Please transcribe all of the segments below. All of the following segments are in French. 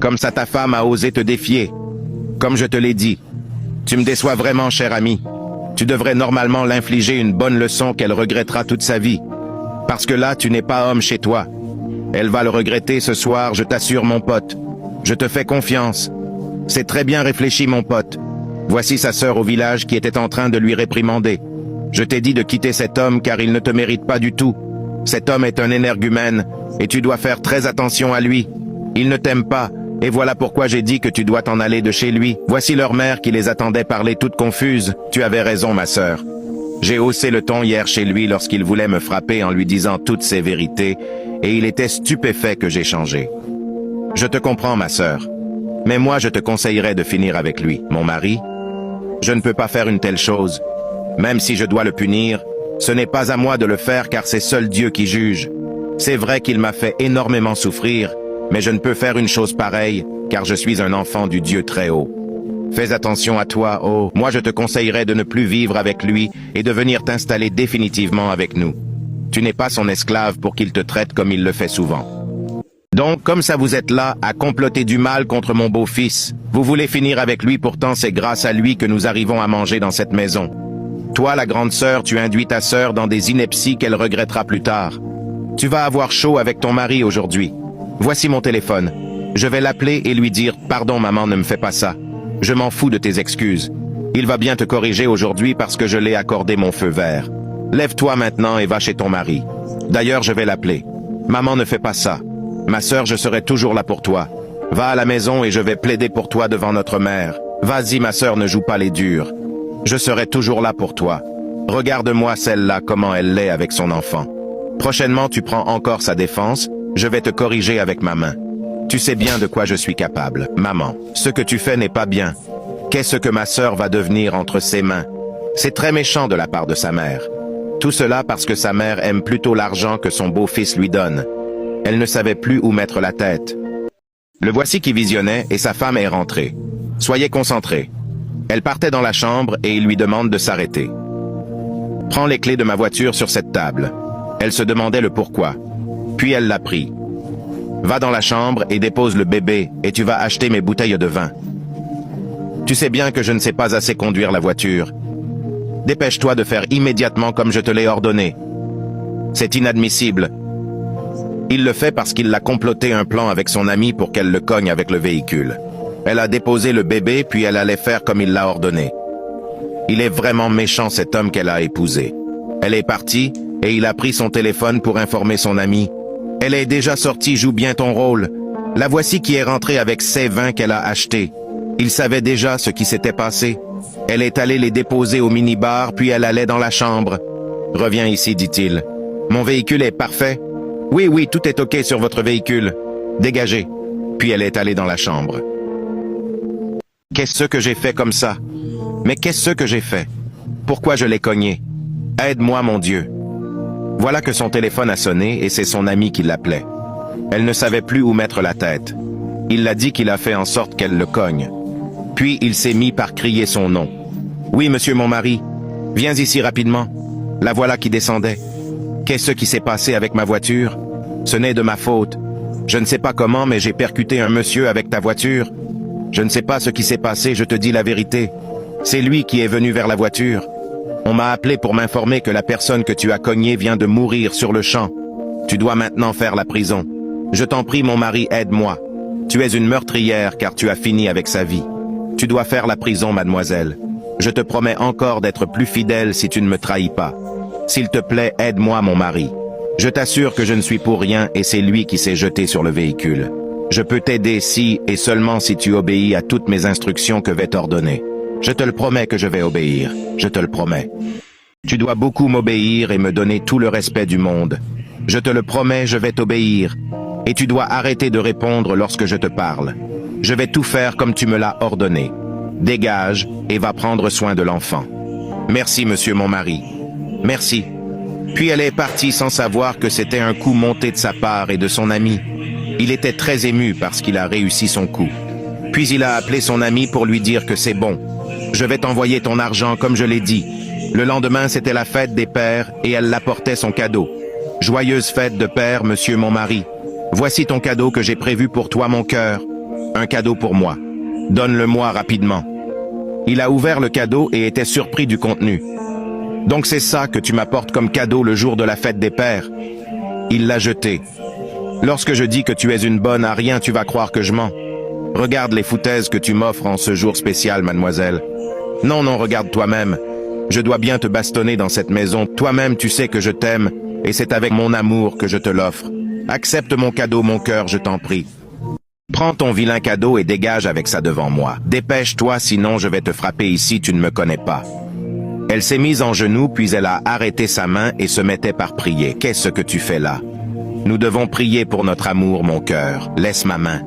Comme ça ta femme a osé te défier. Comme je te l'ai dit, tu me déçois vraiment, cher ami. Tu devrais normalement l'infliger une bonne leçon qu'elle regrettera toute sa vie. Parce que là, tu n'es pas homme chez toi. Elle va le regretter ce soir, je t'assure, mon pote. Je te fais confiance. C'est très bien réfléchi, mon pote. Voici sa sœur au village qui était en train de lui réprimander. Je t'ai dit de quitter cet homme car il ne te mérite pas du tout. Cet homme est un énergumène et tu dois faire très attention à lui. Il ne t'aime pas et voilà pourquoi j'ai dit que tu dois t'en aller de chez lui. Voici leur mère qui les attendait parler toute confuse. Tu avais raison, ma sœur. J'ai haussé le ton hier chez lui lorsqu'il voulait me frapper en lui disant toutes ses vérités et il était stupéfait que j'ai changé. Je te comprends, ma sœur. Mais moi, je te conseillerais de finir avec lui. Mon mari, je ne peux pas faire une telle chose. Même si je dois le punir, ce n'est pas à moi de le faire car c'est seul Dieu qui juge. C'est vrai qu'il m'a fait énormément souffrir, mais je ne peux faire une chose pareille car je suis un enfant du Dieu très haut. Fais attention à toi, oh. Moi, je te conseillerais de ne plus vivre avec lui et de venir t'installer définitivement avec nous. Tu n'es pas son esclave pour qu'il te traite comme il le fait souvent. Donc, comme ça vous êtes là à comploter du mal contre mon beau-fils, vous voulez finir avec lui, pourtant c'est grâce à lui que nous arrivons à manger dans cette maison. Toi, la grande sœur, tu induis ta sœur dans des inepties qu'elle regrettera plus tard. Tu vas avoir chaud avec ton mari aujourd'hui. Voici mon téléphone. Je vais l'appeler et lui dire « Pardon maman, ne me fais pas ça. Je m'en fous de tes excuses. Il va bien te corriger aujourd'hui parce que je l'ai accordé mon feu vert. Lève-toi maintenant et va chez ton mari. D'ailleurs, je vais l'appeler. Maman, ne fais pas ça. Ma sœur, je serai toujours là pour toi. Va à la maison et je vais plaider pour toi devant notre mère. Vas-y, ma sœur, ne joue pas les durs. Je serai toujours là pour toi. Regarde-moi celle-là, comment elle l'est avec son enfant. Prochainement, tu prends encore sa défense. Je vais te corriger avec ma main. Tu sais bien de quoi je suis capable. Maman, ce que tu fais n'est pas bien. Qu'est-ce que ma sœur va devenir entre ses mains? C'est très méchant de la part de sa mère. Tout cela parce que sa mère aime plutôt l'argent que son beau-fils lui donne. Elle ne savait plus où mettre la tête. Le voici qui visionnait et sa femme est rentrée. Soyez concentrés. Elle partait dans la chambre et il lui demande de s'arrêter. Prends les clés de ma voiture sur cette table. Elle se demandait le pourquoi. Puis elle l'a pris. Va dans la chambre et dépose le bébé et tu vas acheter mes bouteilles de vin. Tu sais bien que je ne sais pas assez conduire la voiture. Dépêche-toi de faire immédiatement comme je te l'ai ordonné. C'est inadmissible. Il le fait parce qu'il a comploté un plan avec son ami pour qu'elle le cogne avec le véhicule. Elle a déposé le bébé puis elle allait faire comme il l'a ordonné. Il est vraiment méchant cet homme qu'elle a épousé. Elle est partie et il a pris son téléphone pour informer son ami. Elle est déjà sortie, joue bien ton rôle. La voici qui est rentrée avec ses vins qu'elle a achetés. Il savait déjà ce qui s'était passé. Elle est allée les déposer au minibar puis elle allait dans la chambre. Reviens ici, dit-il. Mon véhicule est parfait. Oui, tout est OK sur votre véhicule. Dégagez. Puis elle est allée dans la chambre. Qu'est-ce que j'ai fait comme ça? Mais qu'est-ce que j'ai fait? Pourquoi je l'ai cogné? Aide-moi, mon Dieu. Voilà que son téléphone a sonné et c'est son ami qui l'appelait. Elle ne savait plus où mettre la tête. Il l'a dit qu'il a fait en sorte qu'elle le cogne. Puis il s'est mis par crier son nom. Oui, monsieur mon mari. Viens ici rapidement. La voilà qui descendait. Qu'est-ce qui s'est passé avec ma voiture? Ce n'est de ma faute. Je ne sais pas comment, mais j'ai percuté un monsieur avec ta voiture. Je ne sais pas ce qui s'est passé, je te dis la vérité. C'est lui qui est venu vers la voiture. On m'a appelé pour m'informer que la personne que tu as cognée vient de mourir sur le champ. Tu dois maintenant faire la prison. Je t'en prie, mon mari, aide-moi. Tu es une meurtrière car tu as fini avec sa vie. Tu dois faire la prison, mademoiselle. Je te promets encore d'être plus fidèle si tu ne me trahis pas. S'il te plaît, aide-moi, mon mari. Je t'assure que je ne suis pour rien et c'est lui qui s'est jeté sur le véhicule. Je peux t'aider si et seulement si tu obéis à toutes mes instructions que vais t'ordonner. Je te le promets que je vais obéir. Je te le promets. Tu dois beaucoup m'obéir et me donner tout le respect du monde. Je te le promets, je vais t'obéir. Et tu dois arrêter de répondre lorsque je te parle. Je vais tout faire comme tu me l'as ordonné. Dégage et va prendre soin de l'enfant. Merci, monsieur mon mari. Merci. Puis elle est partie sans savoir que c'était un coup monté de sa part et de son ami. Il était très ému parce qu'il a réussi son coup. Puis il a appelé son ami pour lui dire que c'est bon. Je vais t'envoyer ton argent comme je l'ai dit. Le lendemain, c'était la fête des pères et elle l'apportait son cadeau. Joyeuse fête de père, monsieur mon mari. Voici ton cadeau que j'ai prévu pour toi, mon cœur. Un cadeau pour moi. Donne-le-moi rapidement. » Il a ouvert le cadeau et était surpris du contenu. « Donc c'est ça que tu m'apportes comme cadeau le jour de la fête des pères ?» Il l'a jeté. « Lorsque je dis que tu es une bonne à rien, tu vas croire que je mens. Regarde les foutaises que tu m'offres en ce jour spécial, mademoiselle. Non, non, regarde toi-même. Je dois bien te bastonner dans cette maison. Toi-même, tu sais que je t'aime, et c'est avec mon amour que je te l'offre. Accepte mon cadeau, mon cœur, je t'en prie. Prends ton vilain cadeau et dégage avec ça devant moi. Dépêche-toi, sinon je vais te frapper ici, tu ne me connais pas. » Elle s'est mise en genoux, puis elle a arrêté sa main et se mettait par prier. « Qu'est-ce que tu fais là? Nous devons prier pour notre amour, mon cœur. Laisse ma main. »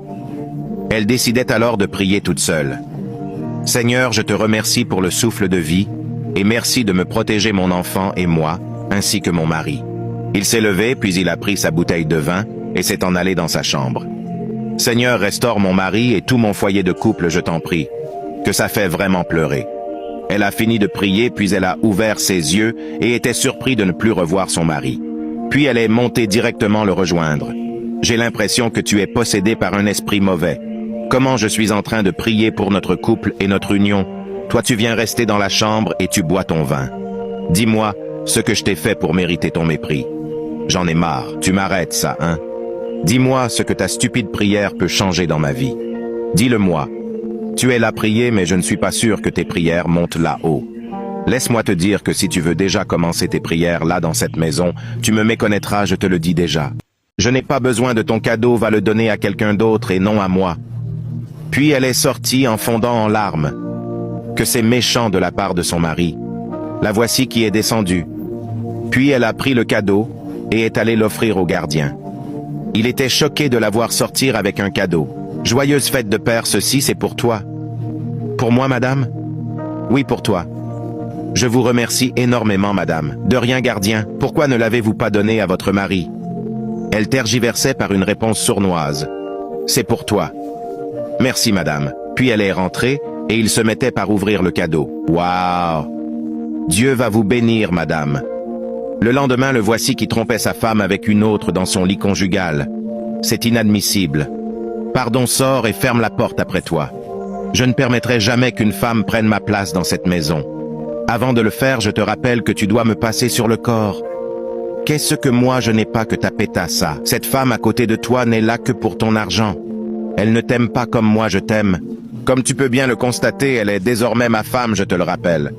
Elle décidait alors de prier toute seule. « Seigneur, je te remercie pour le souffle de vie, et merci de me protéger mon enfant et moi, ainsi que mon mari. » Il s'est levé, puis il a pris sa bouteille de vin et s'est en allé dans sa chambre. « Seigneur, restaure mon mari et tout mon foyer de couple, je t'en prie, que ça fait vraiment pleurer. » Elle a fini de prier, puis elle a ouvert ses yeux et était surprise de ne plus revoir son mari. Puis elle est montée directement le rejoindre. « J'ai l'impression que tu es possédé par un esprit mauvais. Comment je suis en train de prier pour notre couple et notre union. Toi tu viens rester dans la chambre et tu bois ton vin. Dis-moi ce que je t'ai fait pour mériter ton mépris. J'en ai marre, tu m'arrêtes ça, hein? Dis-moi ce que ta stupide prière peut changer dans ma vie. Dis-le-moi. Tu es là prier, mais je ne suis pas sûr que tes prières montent là-haut. Laisse-moi te dire que si tu veux déjà commencer tes prières là dans cette maison, tu me méconnaîtras, je te le dis déjà. Je n'ai pas besoin de ton cadeau, va le donner à quelqu'un d'autre et non à moi. » Puis elle est sortie en fondant en larmes. Que c'est méchant de la part de son mari. La voici qui est descendue. Puis elle a pris le cadeau et est allée l'offrir au gardien. Il était choqué de la voir sortir avec un cadeau. « Joyeuse fête de père, ceci c'est pour toi. »« Pour moi, madame? »« Oui, pour toi. »« Je vous remercie énormément, madame. »« De rien, gardien. Pourquoi ne l'avez-vous pas donné à votre mari? » Elle tergiversait par une réponse sournoise. « C'est pour toi. »« Merci, madame. » Puis elle est rentrée et il se mettait par ouvrir le cadeau. « Waouh! Dieu va vous bénir, madame. » Le lendemain, le voici qui trompait sa femme avec une autre dans son lit conjugal. C'est inadmissible. Pardon, sors et ferme la porte après toi. Je ne permettrai jamais qu'une femme prenne ma place dans cette maison. Avant de le faire, je te rappelle que tu dois me passer sur le corps. Qu'est-ce que moi je n'ai pas que ta pétassa? Cette femme à côté de toi n'est là que pour ton argent. Elle ne t'aime pas comme moi je t'aime. Comme tu peux bien le constater, elle est désormais ma femme, je te le rappelle.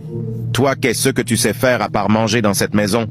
Toi, qu'est-ce que tu sais faire à part manger dans cette maison?